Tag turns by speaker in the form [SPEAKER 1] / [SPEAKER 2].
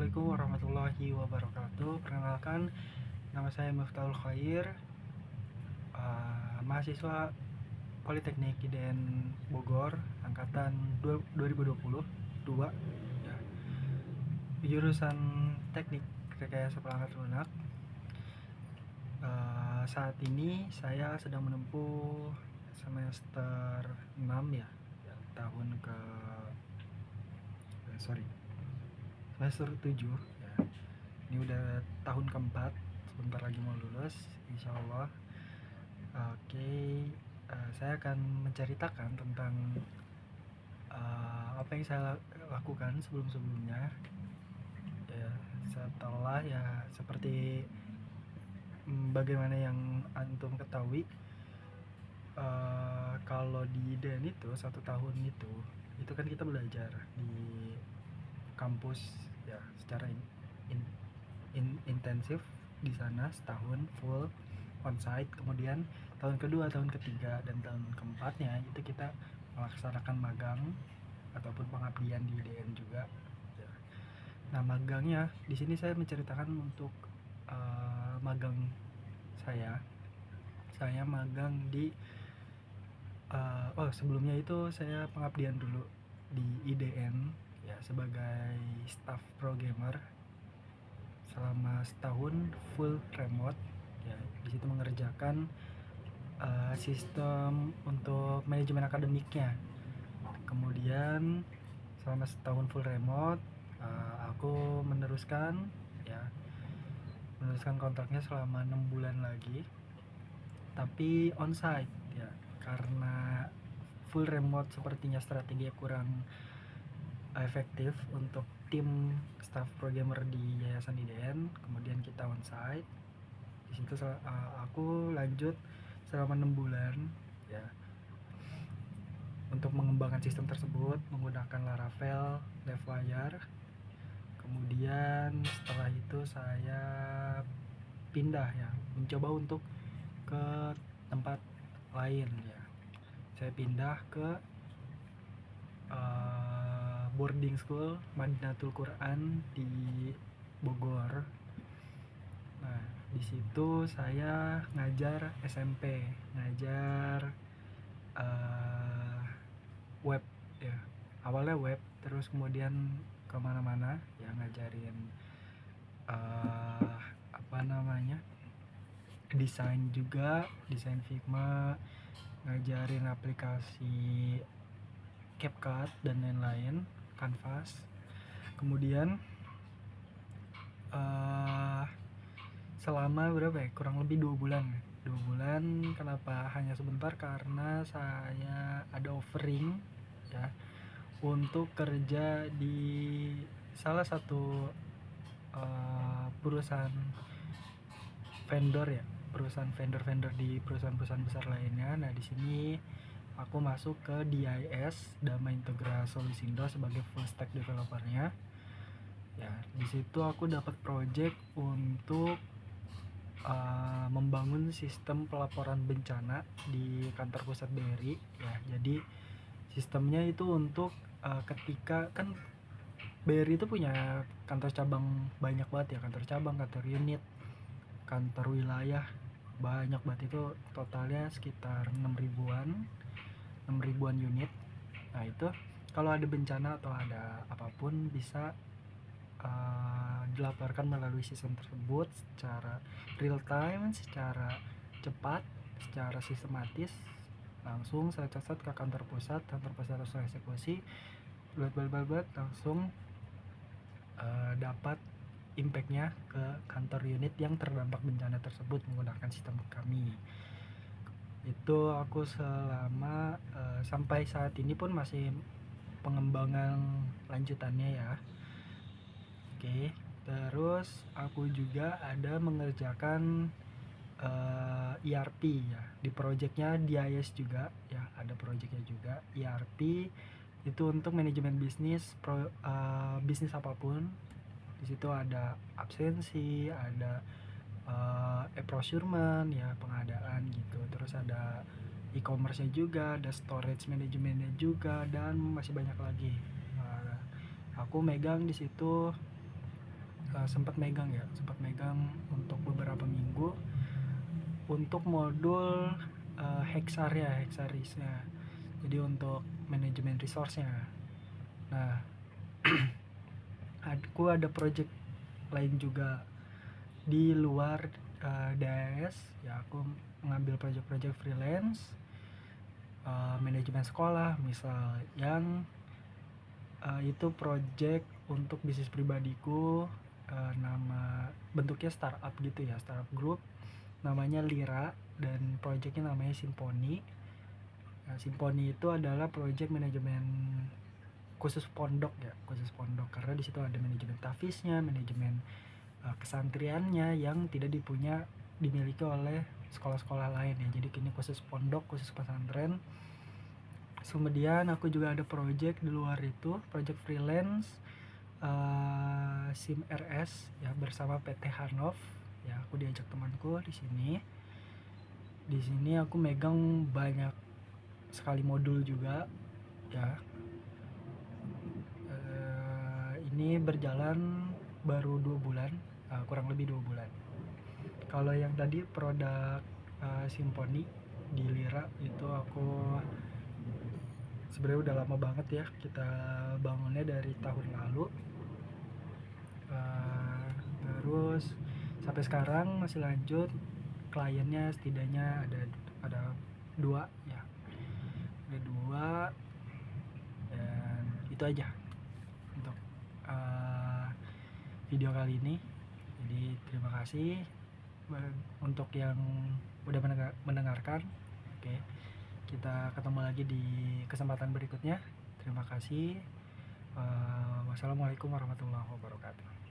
[SPEAKER 1] Assalamualaikum warahmatullahi wabarakatuh. Perkenalkan, nama saya Miftahul Khair, mahasiswa Politeknik IDN Bogor, angkatan 2022, ya, jurusan Teknik Rekayasa Perangkat Lunak. Saat ini saya sedang menempuh semester 6 ya, tahun ke semester 7 ya. Ini udah tahun keempat, sebentar lagi mau lulus, insya Allah. Oke, saya akan menceritakan tentang apa yang saya lakukan sebelum-sebelumnya. Ya, setelah ya seperti bagaimana yang antum ketahui, kalau di DN itu 1 tahun itu kan kita belajar di kampus ya secara intensif di sana setahun full onsite. Kemudian tahun kedua, tahun ketiga, dan tahun keempatnya itu kita melaksanakan magang ataupun pengabdian di IDN juga. Nah, magangnya di sini saya menceritakan untuk magang saya. Saya magang di sebelumnya itu saya pengabdian dulu di IDN ya sebagai staff programmer selama setahun full remote ya. Di situ mengerjakan sistem untuk manajemen akademiknya. Kemudian selama setahun full remote, aku meneruskan kontraknya selama 6 bulan lagi, tapi onsite ya, karena full remote sepertinya strateginya kurang efektif untuk tim staff programmer di Yayasan IDN. Kemudian kita onsite. Di situ aku lanjut selama 6 bulan ya untuk mengembangkan sistem tersebut menggunakan Laravel, Livewire. Kemudian setelah itu saya pindah ya, mencoba untuk ke tempat lain ya. Saya pindah ke boarding school Madinatul Quran di Bogor. Nah, di situ saya ngajar SMP, ngajar web ya. Awalnya web, terus kemudian kemana-mana ya, ngajarin desain juga, desain Figma, ngajarin aplikasi CapCut dan lain-lain, Canvas. Kemudian selama kurang lebih 2 bulan. Kenapa hanya sebentar? Karena saya ada offering ya untuk kerja di salah satu perusahaan vendor ya, perusahaan vendor di perusahaan-perusahaan besar lainnya. Nah, di sini aku masuk ke DIS, Dama Integra Solusindo, sebagai full stack developernya. Ya, di situ aku dapat project untuk membangun sistem pelaporan bencana di kantor pusat BRI ya. Jadi sistemnya itu untuk ketika kan BRI itu punya kantor cabang banyak banget ya, kantor cabang, kantor unit, kantor wilayah, banyak banget, itu totalnya sekitar 6 ribuan unit. Nah, itu kalau ada bencana atau ada apapun bisa dilaporkan melalui sistem tersebut secara real time, secara cepat, secara sistematis. Langsung saya catat ke kantor pusat langsung eksekusi, langsung dapat impactnya ke kantor unit yang terdampak bencana tersebut menggunakan sistem kami. Itu aku selama sampai saat ini pun masih pengembangan lanjutannya ya. Oke, terus aku juga ada mengerjakan ERP ya, di projectnya DIS juga ya, ada projectnya juga ERP. Itu untuk manajemen bisnis, bisnis apapun. Di situ ada absensi, ada e-procurement ya, pengadaan gitu. Terus ada e-commerce-nya juga, ada storage manajemennya juga, dan masih banyak lagi. Aku megang di situ sempat megang untuk beberapa minggu untuk modul Hexarisnya, jadi untuk manajemen resource-nya. Nah, aku ada project lain juga di luar DAS ya. Aku mengambil project-project freelance manajemen sekolah, misal yang itu project untuk bisnis pribadiku, nama bentuknya startup gitu ya, startup group, namanya Lira, dan projectnya namanya Simponi. Simponi itu adalah project manajemen khusus pondok karena di situ ada manajemen tafisnya, manajemen kesantriannya yang tidak dimiliki oleh sekolah-sekolah lain ya. Jadi ini khusus pondok, khusus pesantren. Kemudian aku juga ada project di luar itu, project freelance SIM RS ya, bersama PT Hanov ya. Aku diajak temanku di sini. Di sini aku megang banyak sekali modul juga ya. Ini berjalan baru 2 bulan, kurang lebih 2 bulan. Kalau yang tadi produk Simponi di Lira itu aku sebenarnya udah lama banget ya, kita bangunnya dari tahun lalu, terus sampai sekarang masih lanjut. Kliennya setidaknya ada 2 ya, ada 2, dan itu aja untuk video kali ini. Jadi terima kasih untuk yang udah mendengarkan. Oke, kita ketemu lagi di kesempatan berikutnya. Terima kasih. Wassalamualaikum warahmatullahi wabarakatuh.